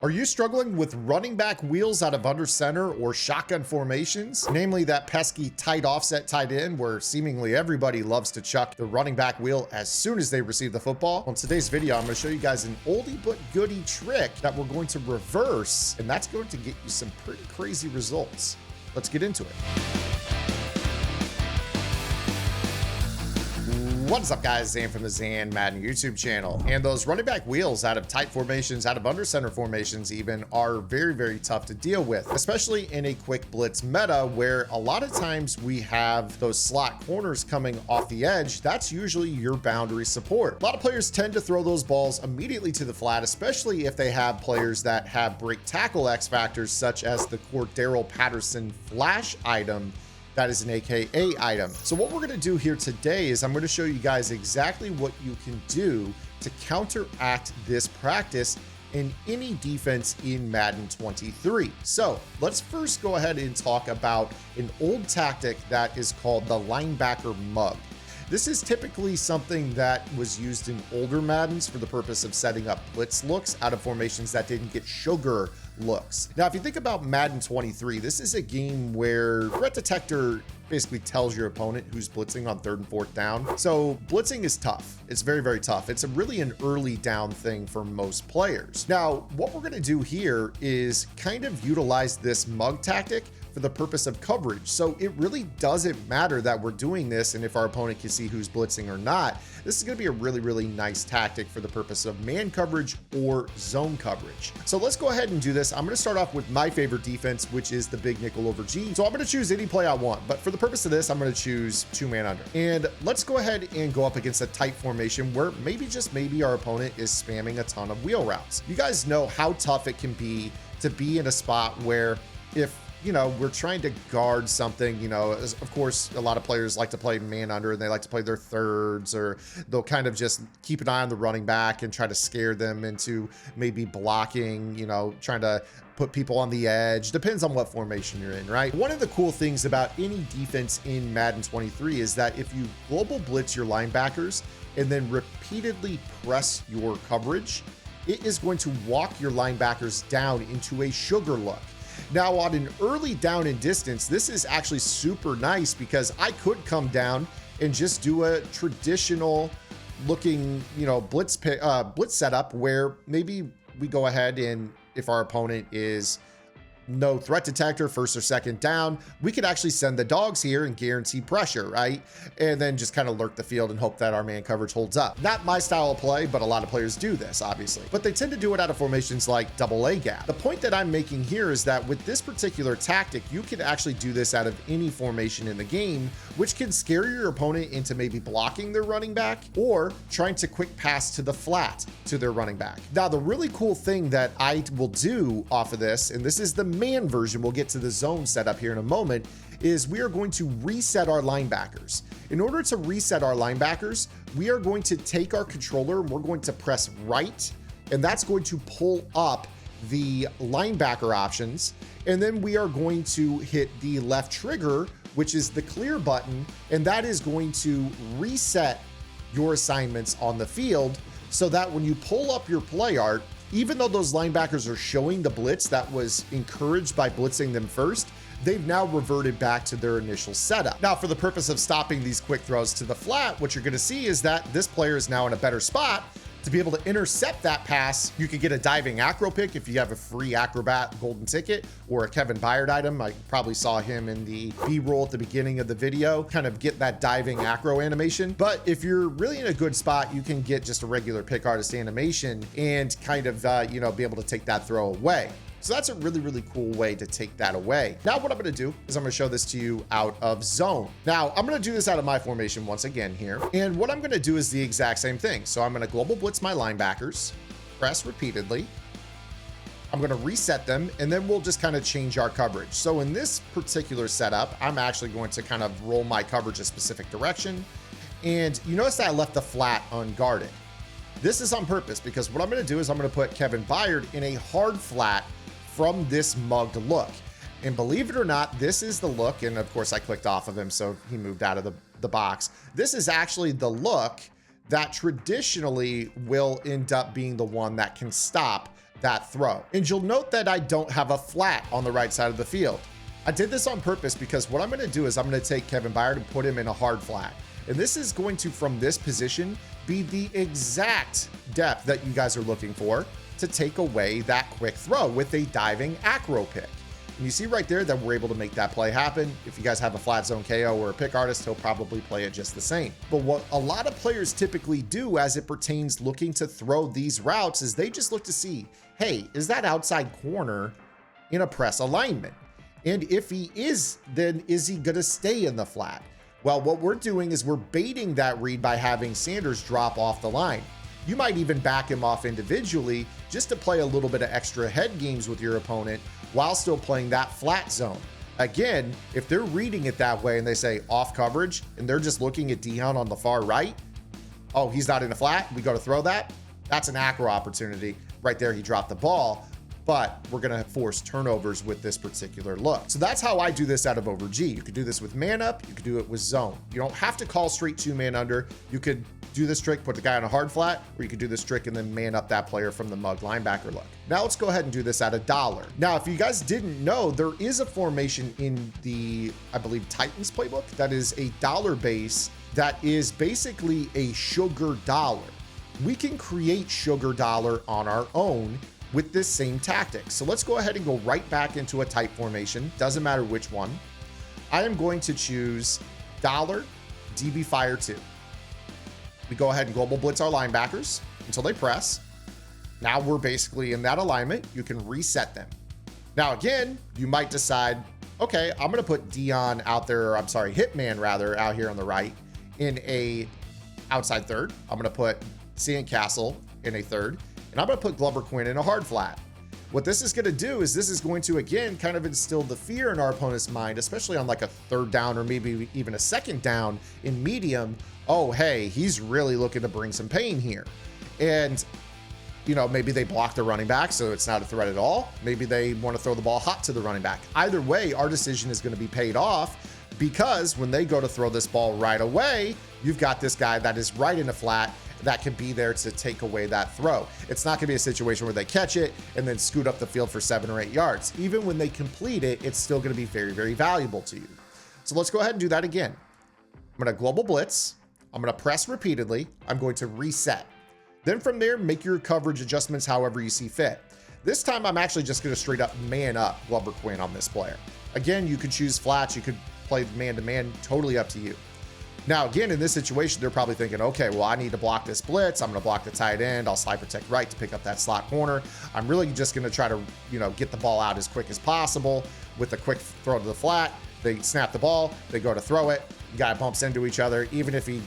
Are you struggling with running back wheels out of under center or shotgun formations? Namely that pesky tight offset tight end where seemingly everybody loves to chuck the running back wheel as soon as they receive the football. On today's video, I'm going to show you guys an oldie but goodie trick that we're going to reverse, and that's going to get you some pretty crazy results. Let's get into it. What's up, guys? Zan from the Zan Madden YouTube channel. And those running back wheels out of tight formations, out of under center formations even, are very, very tough to deal with, especially in a quick blitz meta where a lot of times we have those slot corners coming off the edge. That's usually your boundary support. A lot of players tend to throw those balls immediately to the flat, especially if they have players that have break tackle X factors, such as the Cordero Patterson flash item. That is an AKA item. So what we're going to do here today is I'm going to show you guys exactly what you can do to counteract this practice in any defense in Madden 23. So let's first go ahead and talk about an old tactic that is called the Linebacker Mug. This is typically something that was used in older Maddens for the purpose of setting up blitz looks out of formations that didn't get sugar looks. Now, if you think about Madden 23, this is a game where threat detector basically tells your opponent who's blitzing on 3rd and 4th down. So blitzing is tough. It's very, very tough. It's really an early down thing for most players. Now, what we're going to do here is kind of utilize this mug tactic for the purpose of coverage. So it really doesn't matter that we're doing this and if our opponent can see who's blitzing or not. This is going to be a really, really nice tactic for the purpose of man coverage or zone coverage. So let's go ahead and do this. I'm going to start off with my favorite defense, which is the big nickel over G. So I'm going to choose any play I want, but for the purpose of this, I'm going to choose 2-man under. And let's go ahead and go up against a tight formation where maybe, just maybe, our opponent is spamming a ton of wheel routes. You guys know how tough it can be to be in a spot where if we're trying to guard something, of course, a lot of players like to play man under and they like to play their thirds, or they'll kind of just keep an eye on the running back and try to scare them into maybe blocking, trying to put people on the edge. Depends on what formation you're in, right? One of the cool things about any defense in Madden 23 is that if you global blitz your linebackers and then repeatedly press your coverage, it is going to walk your linebackers down into a sugar look. Now, on an early down and distance, this is actually super nice because I could come down and just do a traditional looking, blitz setup where maybe we go ahead and if our opponent is no threat detector, 1st or 2nd down, we could actually send the dogs here and guarantee pressure, right? And then just kind of lurk the field and hope that our man coverage holds up. Not my style of play, but a lot of players do this, obviously. But they tend to do it out of formations like double A gap. The point that I'm making here is that with this particular tactic, you can actually do this out of any formation in the game, which can scare your opponent into maybe blocking their running back or trying to quick pass to the flat to their running back. Now, the really cool thing that I will do off of this, and this is the man version, we'll get to the zone setup here in a moment, is we are going to reset our linebackers. In order to reset our linebackers, we are going to take our controller and we're going to press right, and that's going to pull up the linebacker options. And then we are going to hit the left trigger, which is the clear button, and that is going to reset your assignments on the field so that when you pull up your play art, even though those linebackers are showing the blitz that was encouraged by blitzing them first, they've now reverted back to their initial setup. Now, for the purpose of stopping these quick throws to the flat, what you're going to see is that this player is now in a better spot to be able to intercept that pass. You could get a diving acro pick if you have a free acrobat golden ticket or a Kevin Byard item. I probably saw him in the B-roll at the beginning of the video, kind of get that diving acro animation. But if you're really in a good spot, you can get just a regular pick artist animation and kind of, be able to take that throw away. So that's a really, really cool way to take that away. Now, what I'm going to do is I'm going to show this to you out of zone. Now, I'm going to do this out of my formation once again here. And what I'm going to do is the exact same thing. So I'm going to global blitz my linebackers, press repeatedly. I'm going to reset them, and then we'll just kind of change our coverage. So in this particular setup, I'm actually going to kind of roll my coverage a specific direction. And you notice that I left the flat unguarded. This is on purpose because what I'm going to do is I'm going to put Kevin Byard in a hard flat from this mugged look. And believe it or not, this is the look. And of course I clicked off of him, so he moved out of the box. This is actually the look that traditionally will end up being the one that can stop that throw. And you'll note that I don't have a flat on the right side of the field. I did this on purpose because what I'm going to do is I'm going to take Kevin Byard and put him in a hard flat. And this is going to, from this position, be the exact depth that you guys are looking for to take away that quick throw with a diving acro pick. And you see right there that we're able to make that play happen. If you guys have a flat zone KO or a pick artist, he'll probably play it just the same. But what a lot of players typically do as it pertains looking to throw these routes is they just look to see, hey, is that outside corner in a press alignment? And if he is, then is he going to stay in the flat? Well, what we're doing is we're baiting that read by having Sanders drop off the line. You might even back him off individually just to play a little bit of extra head games with your opponent while still playing that flat zone. Again, if they're reading it that way and they say off coverage and they're just looking at Dion on the far right, oh, he's not in a flat, we go to throw that. That's an acro opportunity. Right there, he dropped the ball, but we're gonna force turnovers with this particular look. So that's how I do this out of over G. You could do this with man up, you could do it with zone. You don't have to call straight 2-man under. You could do this trick, put the guy on a hard flat, or you could do this trick and then man up that player from the Mug linebacker look. Now let's go ahead and do this at $1. Now, if you guys didn't know, there is a formation in the, I believe, Titans playbook that is a dollar base that is basically a sugar dollar. We can create sugar dollar on our own with this same tactic. So let's go ahead and go right back into a tight formation. Doesn't matter which one. I am going to choose dollar DB Fire 2. We go ahead and global blitz our linebackers until they press. Now we're basically in that alignment. You can reset them. Now, again, you might decide, okay, I'm going to put Dion out there, I'm sorry, Hitman rather, out here on the right in a outside third. I'm going to put Sandcastle in a third, and I'm going to put Glover Quinn in a hard flat. What this is going to do is this is going to, again, kind of instill the fear in our opponent's mind, especially on like a third down or maybe even a second down in medium. Oh, hey, he's really looking to bring some pain here. And, you know, maybe they block the running back, so it's not a threat at all. Maybe they want to throw the ball hot to the running back. Either way, our decision is going to be paid off because when they go to throw this ball right away, you've got this guy that is right in the flat that can be there to take away that throw. It's not gonna be a situation where they catch it and then scoot up the field for 7 or 8 yards. Even when they complete it, it's still gonna be very, very valuable to you. So let's go ahead and do that again. I'm gonna global blitz. I'm gonna press repeatedly. I'm going to reset. Then from there, make your coverage adjustments however you see fit. This time, I'm actually just gonna straight up man up Glover Quinn on this player. Again, you could choose flats, you could play man-to-man, totally up to you. Now, again, in this situation, they're probably thinking, okay, well, I need to block this blitz. I'm going to block the tight end. I'll slide protect right to pick up that slot corner. I'm really just going to try to, you know, get the ball out as quick as possible with a quick throw to the flat. They snap the ball. They go to throw it. The guy bumps into each other. Even if he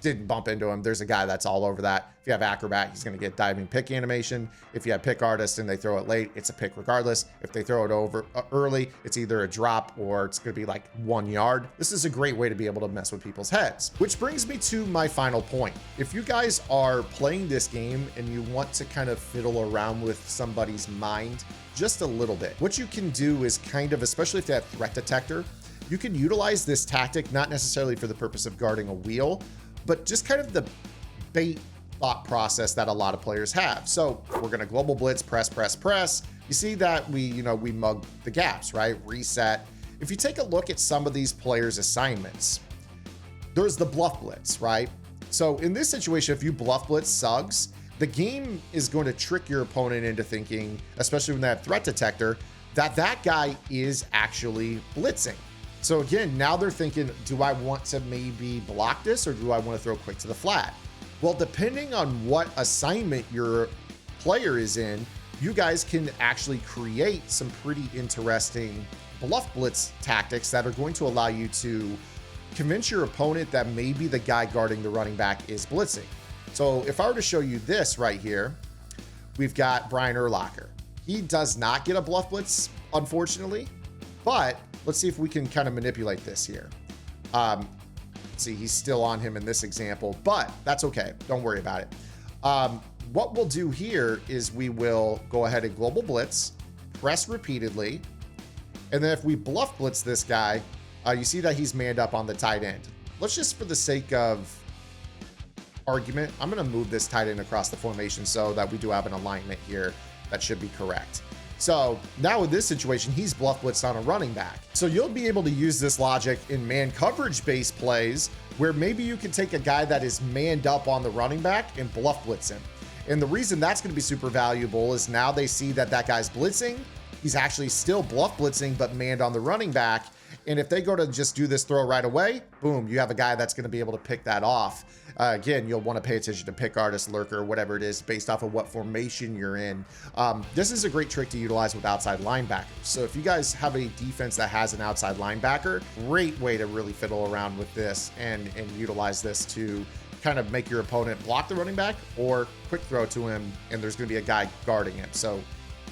didn't bump into him, there's a guy that's all over that. If you have acrobat, he's going to get diving pick animation. If you have pick artist and they throw it late, it's a pick regardless. If they throw it over early, it's either a drop or it's going to be like 1 yard. This is a great way to be able to mess with people's heads. Which brings me to my final point. If you guys are playing this game and you want to kind of fiddle around with somebody's mind just a little bit, what you can do is kind of, especially if they have threat detector, you can utilize this tactic, not necessarily for the purpose of guarding a wheel, but just kind of the bait thought process that a lot of players have. So we're going to global blitz, press, press, press. You see that we mug the gaps, right? Reset. If you take a look at some of these players' assignments, there's the bluff blitz, right? So in this situation, if you bluff blitz Suggs, the game is going to trick your opponent into thinking, especially when they have threat detector, that that guy is actually blitzing. So again, now they're thinking, do I want to maybe block this or do I want to throw quick to the flat? Well, depending on what assignment your player is in, you guys can actually create some pretty interesting bluff blitz tactics that are going to allow you to convince your opponent that maybe the guy guarding the running back is blitzing. So if I were to show you this right here, we've got Brian Urlacher. He does not get a bluff blitz, unfortunately, but let's see if we can kind of manipulate this here. See, he's still on him in this example, but that's okay. Don't worry about it. What we'll do here is we will go ahead and global blitz, press repeatedly, and then if we bluff blitz this guy, you see that he's manned up on the tight end. Let's just, for the sake of argument, I'm going to move this tight end across the formation so that we do have an alignment here that should be correct. So now with this situation, he's bluff blitzed on a running back. So you'll be able to use this logic in man coverage based plays where maybe you can take a guy that is manned up on the running back and bluff blitz him. And the reason that's going to be super valuable is now they see that that guy's blitzing. He's actually still bluff blitzing, but manned on the running back. And if they go to just do this throw right away, boom, you have a guy that's going to be able to pick that off. Again, you'll want to pay attention to pick artist, lurker, whatever it is, based off of what formation you're in. This is a great trick to utilize with outside linebackers. So if you guys have a defense that has an outside linebacker, great way to really fiddle around with this and utilize this to kind of make your opponent block the running back or quick throw to him, and there's going to be a guy guarding him. So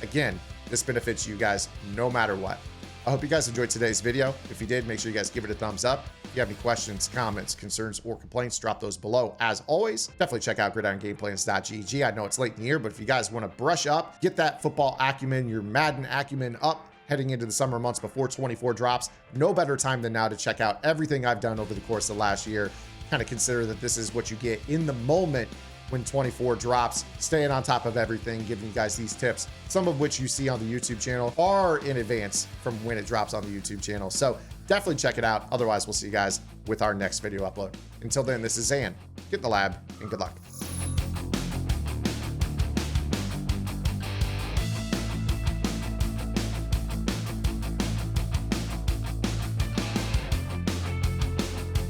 again, this benefits you guys no matter what. I hope you guys enjoyed today's video. If you did, make sure you guys give it a thumbs up. If you have any questions, comments, concerns, or complaints, drop those below. As always, definitely check out gridirongameplans.gg. I know it's late in the year, but if you guys want to brush up, get that football acumen, your Madden acumen up, heading into the summer months before 24 drops, no better time than now to check out everything I've done over the course of last year. Kind of consider that this is what you get in the moment when 24 drops, staying on top of everything, giving you guys these tips, some of which you see on the YouTube channel are in advance from when it drops on the YouTube channel. So definitely check it out. Otherwise, we'll see you guys with our next video upload. Until then, this is Zan. Get in the lab and good luck.